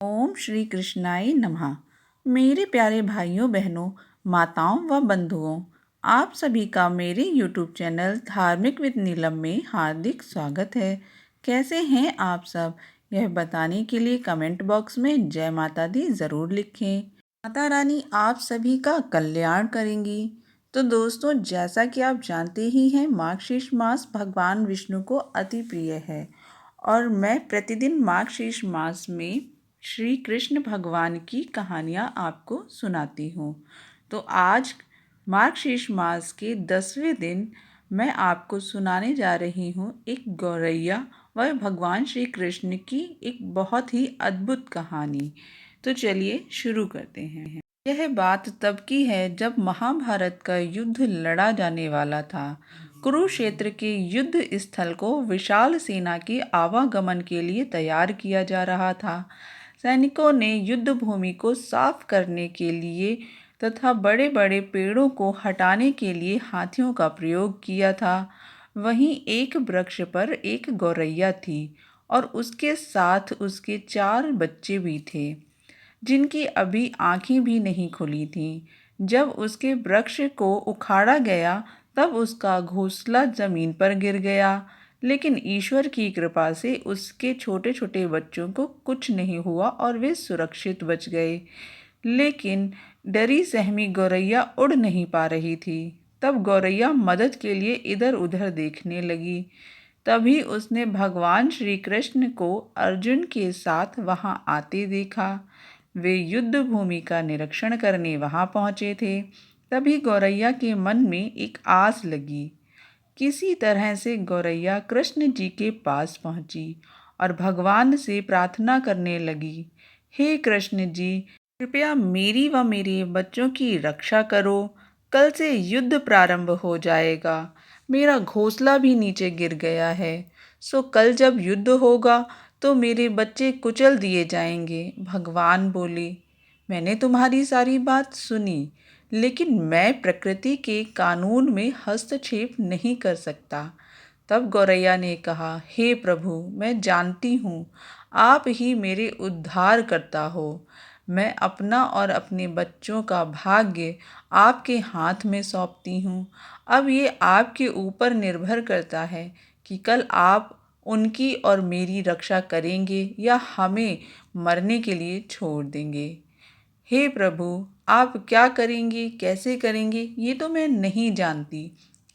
ओम श्री कृष्णाय नमः। मेरे प्यारे भाइयों बहनों, माताओं व बंधुओं, आप सभी का मेरे YouTube चैनल धार्मिक विद नीलम में हार्दिक स्वागत है। कैसे हैं आप सब? यह बताने के लिए कमेंट बॉक्स में जय माता दी ज़रूर लिखें। माता रानी आप सभी का कल्याण करेंगी। तो दोस्तों, जैसा कि आप जानते ही हैं, मार्गशीर्ष मास भगवान विष्णु को अति प्रिय है और मैं प्रतिदिन मार्गशीर्ष मास में श्री कृष्ण भगवान की कहानियाँ आपको सुनाती हूँ। तो आज मार्गशीर्ष मास के 10वें दिन मैं आपको सुनाने जा रही हूँ एक गौरैया व भगवान श्री कृष्ण की एक बहुत ही अद्भुत कहानी। तो चलिए शुरू करते हैं। यह बात तब की है जब महाभारत का युद्ध लड़ा जाने वाला था। कुरुक्षेत्र के युद्ध स्थल को विशाल सेना के आवागमन के लिए तैयार किया जा रहा था। सैनिकों ने युद्ध भूमि को साफ करने के लिए तथा बड़े बड़े पेड़ों को हटाने के लिए हाथियों का प्रयोग किया था। वहीं एक वृक्ष पर एक गौरैया थी और उसके साथ उसके 4 बच्चे भी थे, जिनकी अभी आंखें भी नहीं खुली थीं। जब उसके वृक्ष को उखाड़ा गया तब उसका घोंसला जमीन पर गिर गया, लेकिन ईश्वर की कृपा से उसके छोटे छोटे बच्चों को कुछ नहीं हुआ और वे सुरक्षित बच गए। लेकिन डरी सहमी गौरैया उड़ नहीं पा रही थी। तब गौरैया मदद के लिए इधर उधर देखने लगी। तभी उसने भगवान श्री कृष्ण को अर्जुन के साथ वहां आते देखा। वे युद्ध भूमि का निरीक्षण करने वहां पहुंचे थे। तभी गौरैया के मन में एक आस लगी। किसी तरह से गौरैया कृष्ण जी के पास पहुंची और भगवान से प्रार्थना करने लगी, हे कृष्ण जी, कृपया मेरी व मेरे बच्चों की रक्षा करो। कल से युद्ध प्रारंभ हो जाएगा। मेरा घोंसला भी नीचे गिर गया है। सो कल जब युद्ध होगा तो मेरे बच्चे कुचल दिए जाएंगे। भगवान बोले, मैंने तुम्हारी सारी बात सुनी, लेकिन मैं प्रकृति के कानून में हस्तक्षेप नहीं कर सकता। तब गौरैया ने कहा, हे प्रभु, मैं जानती हूँ आप ही मेरे उद्धार करता हो। मैं अपना और अपने बच्चों का भाग्य आपके हाथ में सौंपती हूँ। अब ये आपके ऊपर निर्भर करता है कि कल आप उनकी और मेरी रक्षा करेंगे या हमें मरने के लिए छोड़ देंगे। हे प्रभु, आप क्या करेंगे, कैसे करेंगे, ये तो मैं नहीं जानती,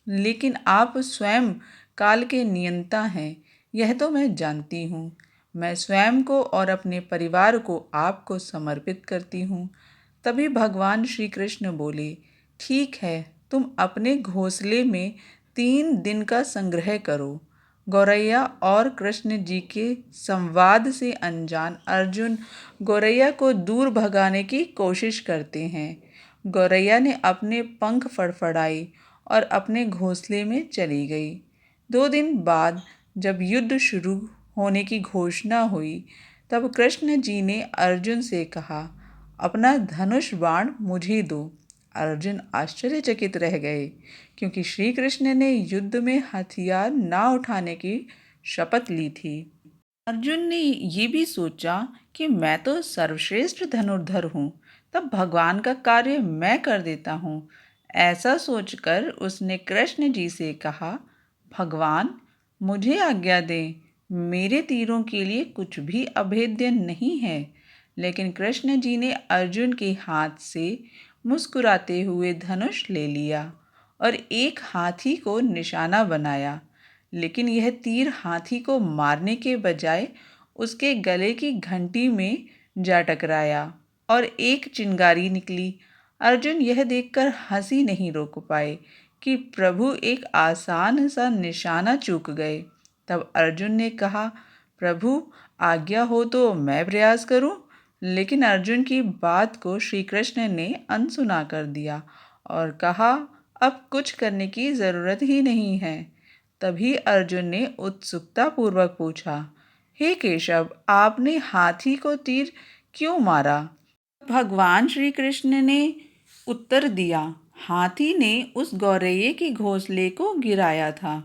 लेकिन आप स्वयं काल के नियंता हैं, यह तो मैं जानती हूँ। मैं स्वयं को और अपने परिवार को आपको समर्पित करती हूँ। तभी भगवान श्री कृष्ण बोले, ठीक है, तुम अपने घोंसले में 3 दिन का संग्रह करो। गौरैया और कृष्ण जी के संवाद से अनजान अर्जुन गौरैया को दूर भगाने की कोशिश करते हैं। गौरैया ने अपने पंख फड़फड़ाए और अपने घोंसले में चली गई। 2 दिन बाद जब युद्ध शुरू होने की घोषणा हुई, तब कृष्ण जी ने अर्जुन से कहा, अपना धनुष बाण मुझे दो। अर्जुन आश्चर्यचकित रह गए, क्योंकि श्री कृष्ण ने युद्ध में हथियार ना उठाने की शपथ ली थी। अर्जुन ने ये भी सोचा कि मैं तो सर्वश्रेष्ठ धनुर्धर हूँ, तब भगवान का कार्य मैं कर देता हूँ। ऐसा सोचकर उसने कृष्ण जी से कहा, भगवान, मुझे आज्ञा दें। मेरे तीरों के लिए कुछ भी अभेद्य नहीं है। लेकिन कृष्ण जी ने अर्जुन के हाथ से मुस्कुराते हुए धनुष ले लिया और एक हाथी को निशाना बनाया। लेकिन यह तीर हाथी को मारने के बजाय उसके गले की घंटी में जा टकराया और एक चिंगारी निकली। अर्जुन यह देखकर हंसी नहीं रोक पाए कि प्रभु एक आसान सा निशाना चूक गए। तब अर्जुन ने कहा, प्रभु, आज्ञा हो तो मैं प्रयास करूं। लेकिन अर्जुन की बात को श्री कृष्ण ने अनसुना कर दिया और कहा, अब कुछ करने की जरूरत ही नहीं है। तभी अर्जुन ने उत्सुकता पूर्वक पूछा, हे केशव, आपने हाथी को तीर क्यों मारा? भगवान श्री कृष्ण ने उत्तर दिया, हाथी ने उस गौरैये के घोंसले को गिराया था।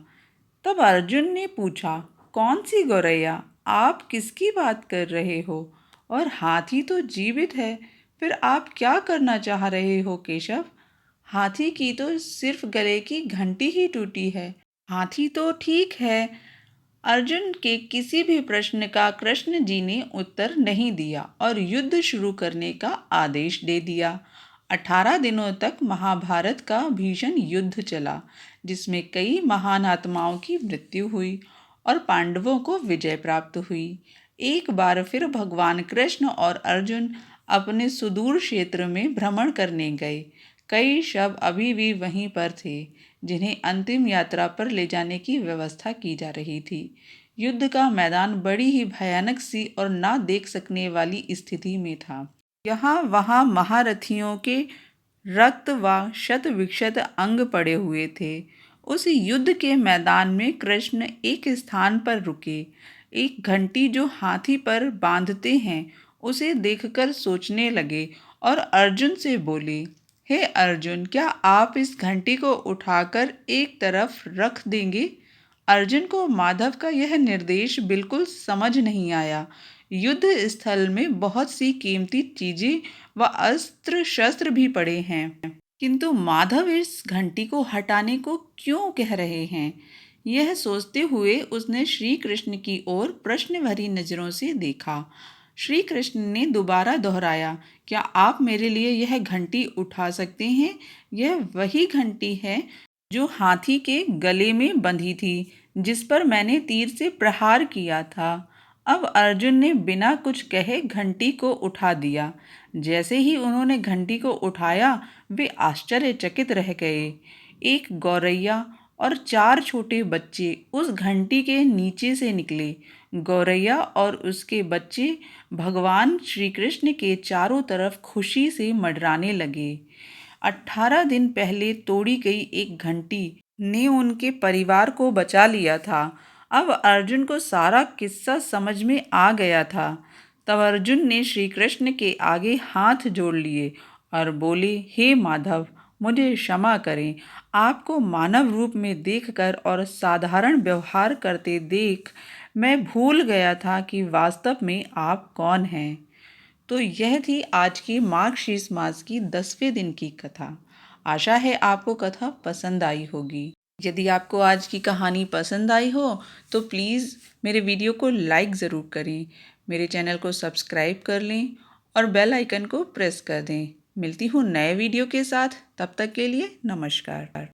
तब अर्जुन ने पूछा, कौन सी गौरैया? आप किसकी बात कर रहे हो? और हाथी तो जीवित है, फिर आप क्या करना चाह रहे हो केशव? हाथी की तो सिर्फ गले की घंटी ही टूटी है। हाथी तो ठीक है। अर्जुन के किसी भी प्रश्न का कृष्ण जी ने उत्तर नहीं दिया और युद्ध शुरू करने का आदेश दे दिया। 18 दिनों तक महाभारत का भीषण युद्ध चला, जिसमें कई महान आत्माओं की मृत्यु हुई और पांडवों को विजय प्राप्त हुई। एक बार फिर भगवान कृष्ण और अर्जुन अपने सुदूर क्षेत्र में भ्रमण करने गए। कई शव अभी भी वहीं पर थे, जिन्हें अंतिम यात्रा पर ले जाने की व्यवस्था की जा रही थी। युद्ध का मैदान बड़ी ही भयानक सी और ना देख सकने वाली स्थिति में था। यहाँ वहाँ महारथियों के रक्त व शत विक्षत अंग पड़े हुए थे। उस युद्ध के मैदान में कृष्ण एक स्थान पर रुके। एक घंटी जो हाथी पर बांधते हैं उसे देखकर सोचने लगे और अर्जुन से बोले, हे अर्जुन, क्या आप इस घंटी को उठाकर एक तरफ रख देंगे? अर्जुन को माधव का यह निर्देश बिल्कुल समझ नहीं आया। युद्ध स्थल में बहुत सी कीमती चीजें व अस्त्र शस्त्र भी पड़े हैं, किंतु माधव इस घंटी को हटाने को क्यों कह रहे हैं? यह सोचते हुए उसने श्री कृष्ण की ओर प्रश्न भरी नजरों से देखा। श्री कृष्ण ने दोबारा दोहराया, क्या आप मेरे लिए यह घंटी उठा सकते हैं? यह वही घंटी है जो हाथी के गले में बंधी थी, जिस पर मैंने तीर से प्रहार किया था। अब अर्जुन ने बिना कुछ कहे घंटी को उठा दिया। जैसे ही उन्होंने घंटी को उठाया, वे आश्चर्यचकित रह गए। एक गौरैया और 4 छोटे बच्चे उस घंटी के नीचे से निकले। गौरैया और उसके बच्चे भगवान श्री कृष्ण के चारों तरफ खुशी से मंडराने लगे। 18 दिन पहले तोड़ी गई एक घंटी ने उनके परिवार को बचा लिया था। अब अर्जुन को सारा किस्सा समझ में आ गया था। तब अर्जुन ने श्री कृष्ण के आगे हाथ जोड़ लिए और बोले, हे माधव, मुझे क्षमा करें। आपको मानव रूप में देखकर और साधारण व्यवहार करते देख मैं भूल गया था कि वास्तव में आप कौन हैं। तो यह थी आज की मार्गशीर्ष मास की 10वें दिन की कथा। आशा है आपको कथा पसंद आई होगी। यदि आपको आज की कहानी पसंद आई हो तो प्लीज़ मेरे वीडियो को लाइक ज़रूर करें, मेरे चैनल को सब्सक्राइब कर लें और बेल आइकन को प्रेस कर दें। मिलती हूँ नए वीडियो के साथ, तब तक के लिए नमस्कार।